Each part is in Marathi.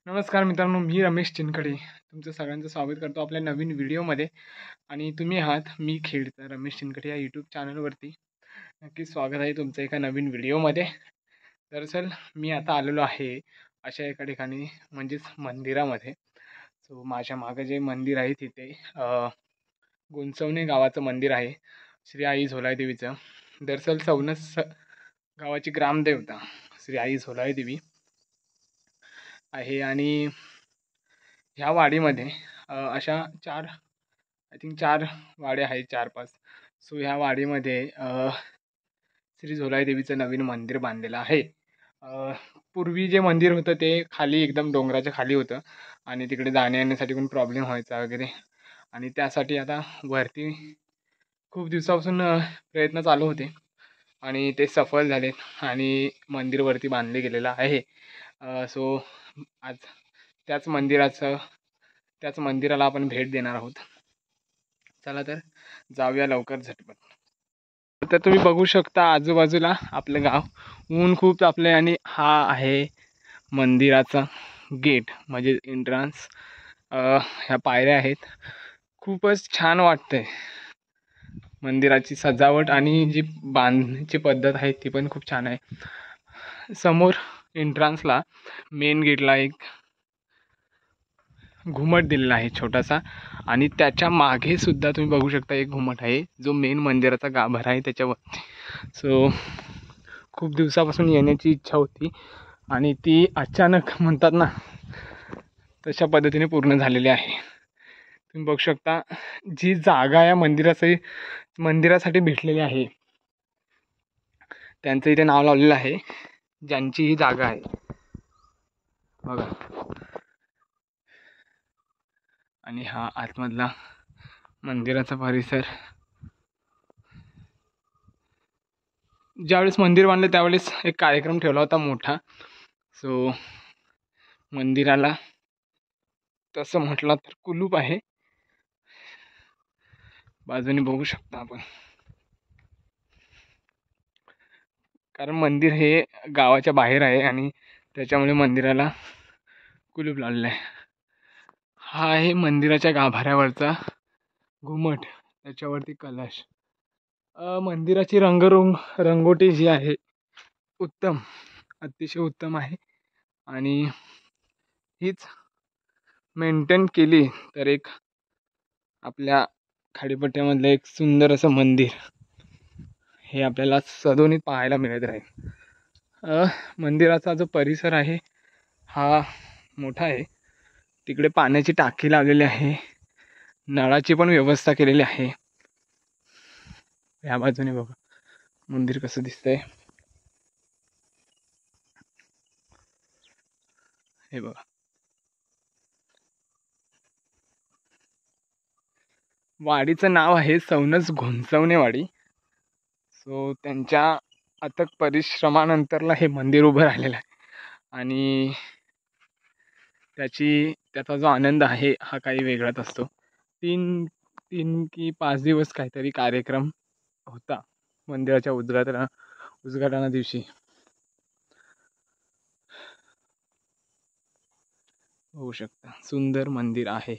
नमस्कार मित्रांनो, मी रमेश चिनकडे तुमचं सगळ्यांचं स्वागत करतो आपल्या नवीन व्हिडिओमध्ये. आणि तुम्ही आहात मी खेड तर रमेश चिनकडे या यूट्यूब चॅनलवरती. नक्कीच स्वागत आहे तुमचं एका नवीन व्हिडिओमध्ये. दरअसल मी आता आलेलो आहे अशा एका ठिकाणी, म्हणजेच मंदिरामध्ये. सो माझ्या मागं जे मंदिर आहे तिथे गुंचवणे गावाचं मंदिर आहे, श्री आई झोलाई देवीचं. दरअसल सौनस गावाची ग्रामदेवता श्री आई झोलाई देवी आहे. आणि ह्या वाडीमध्ये अशा चार वाड्या आहेत, 4-5. सो ह्या वाडीमध्ये श्री झोलाई देवीचं नवीन मंदिर बांधलेलं आहे. पूर्वी जे मंदिर होतं ते खाली एकदम डोंगराच्या खाली होतं आणि तिकडे जाण्या येण्यासाठी पण प्रॉब्लेम व्हायचा वगैरे. आणि त्यासाठी आता वरती खूप दिवसापासून प्रयत्न चालू होते आणि ते सफल झालेत आणि मंदिर वरती बांधले गेलेलं आहे. सो आज त्याच मंदिराला आपण भेट देणार आहोत. चला तर जाऊया लवकर झटपट. तर तुम्ही बघू शकता आजूबाजूला आपलं गाव, ऊन खूप तापलंय आणि हा आहे मंदिराचा गेट, म्हणजे एंट्रन्स. ह्या पायऱ्या आहेत. खूपच छान वाटतंय. मंदिराची सजावट आणि जी बांधण्याची पद्धत आहे ती पण खूप छान आहे. समोर एंट्रन्सला मेन गेटला एक घुमट दिलेला आहे छोटासा, आणि त्याच्या मागे सुद्धा तुम्ही बघू शकता एक घुमट आहे जो मेन मंदिराचा गाभारा आहे त्याच्यावरती. सो खूप दिवसापासून येण्याची इच्छा होती आणि ती अचानक म्हणतात ना तशा पद्धतीने पूर्ण झालेली आहे. तुम्ही बघू शकता जी जागा या मंदिरासाठी भेटलेली आहे त्यांचं इथे नाव लावलेलं आहे, ज्यांची ही जागा आहे बघा. आणि हा आतमधला मंदिराचा परिसर. ज्यावेळेस मंदिर बांधलं त्यावेळेस एक कार्यक्रम ठेवला होता मोठा. सो मंदिराला तसं म्हटलं तर कुलूप आहे, बाजूने बघू शकता आपण. कारण मंदिर हे गावाच्या बाहेर आहे आणि त्याच्यामुळे मंदिराला कुलूप लावलेलं आहे. हा आहे मंदिराच्या गाभाऱ्यावरचा घुमट, त्याच्यावरती कलश. मंदिराची रंगोटी जी आहे उत्तम, अतिशय उत्तम आहे. आणि हीच मेंटेन केली तर एक आपल्या खाडीपट्ट्यामधलं एक सुंदर असं मंदिर हे आपल्याला सदोनीत पाहायला मिळत राहील. मंदिराचा जो परिसर आहे हा मोठा आहे. तिकडे पाण्याची टाकी लावलेली आहे, नळाची पण व्यवस्था केलेली आहे. या बाजूने बघा मंदिर कसं दिसतंय, हे बघा. वाडीचं नाव आहे सौनस घुंचवणे वाडी. सो त्यांच्या अथक परिश्रमानंतरला हे मंदिर उभं राहिलेलं आहे आणि त्याचा जो आनंद आहे हा काही वेगळाच असतो. 3 की 5 दिवस काहीतरी कार्यक्रम होता मंदिराच्या उद्घाटना दिवशी. होऊ शकता सुंदर मंदिर आहे.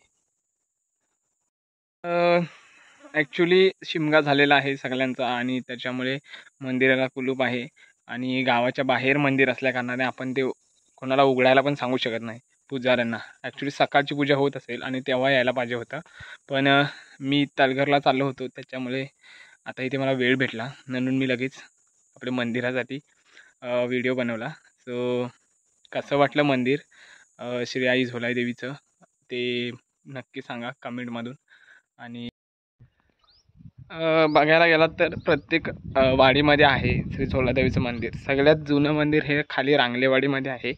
ॲक्च्युली शिमगा झालेला आहे सगळ्यांचा आणि त्याच्यामुळे मंदिराला कुलूप आहे. आणि गावाच्या बाहेर मंदिर असल्या कारणाने आपण ते कोणाला उघडायला पण सांगू शकत नाही पुजाऱ्यांना. ॲक्च्युली सकाळची पूजा होत असेल आणि तेव्हा यायला पाहिजे होतं, पण मी तलघरला चाललो होतो त्याच्यामुळे आता इथे मला वेळ भेटला म्हणून मी लगेच आपल्या मंदिरासाठी व्हिडिओ बनवला. सो कसं वाटलं मंदिर श्री आई झोलाई देवीचं ते नक्की सांगा कमेंटमधून. आणि बघायला गेलात तर प्रत्येक वाडीमध्ये आहे श्री झोलाई देवीचं मंदिर. सगळ्यात जुनं मंदिर हे खाली रांगलेवाडीमध्ये आहे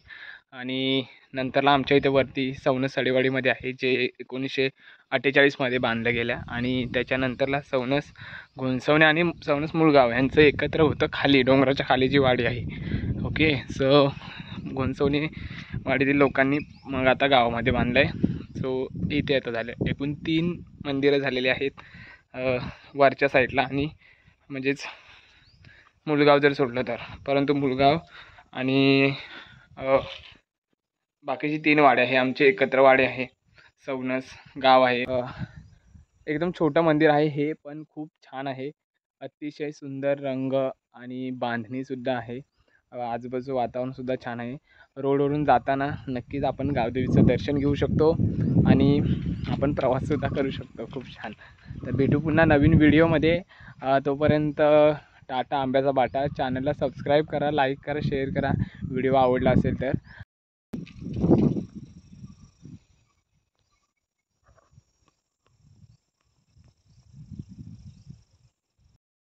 आणि नंतरला आमच्या इथे वरती सौनस सडेवाडीमध्ये आहे, जे 1948मध्ये बांधलं गेलं. आणि त्याच्यानंतरला सौनस घुंचवणे आणि सौनस मुळगाव यांचं एकत्र होतं खाली डोंगराच्या खाली जी वाडी आहे. ओके, सो घुंचवणे वाडीतील लोकांनी मग आता गावामध्ये बांधलं आहे. सो इथे आता झालं एकूण 3 मंदिरं झालेली आहेत वरच्या साईडला, आणि म्हणजेच मुळगाव जर सोडलं तर. परंतु मुळगाव आणि बाकीची 3 वाडे आहे आमचे एकत्र वाडे आहे. सौनस गाव आहे. एकदम छोटं मंदिर आहे हे, पण खूप छान आहे. अतिशय सुंदर रंग आणि बांधणीसुद्धा आहे. आजूबाजू वातावरणसुद्धा छान आहे. रोडवरून जाताना नक्कीच आपण गावदेवीचं दर्शन घेऊ शकतो आणि आपण प्रवाससुद्धा करू शकतो. खूप छान. तर भेटू पुन्हा नवीन व्हिडिओमध्ये. तोपर्यंत टाटा आंब्याचा बाटा. चॅनलला सबस्क्राईब करा, लाईक करा, शेअर करा व्हिडिओ आवडला असेल तर.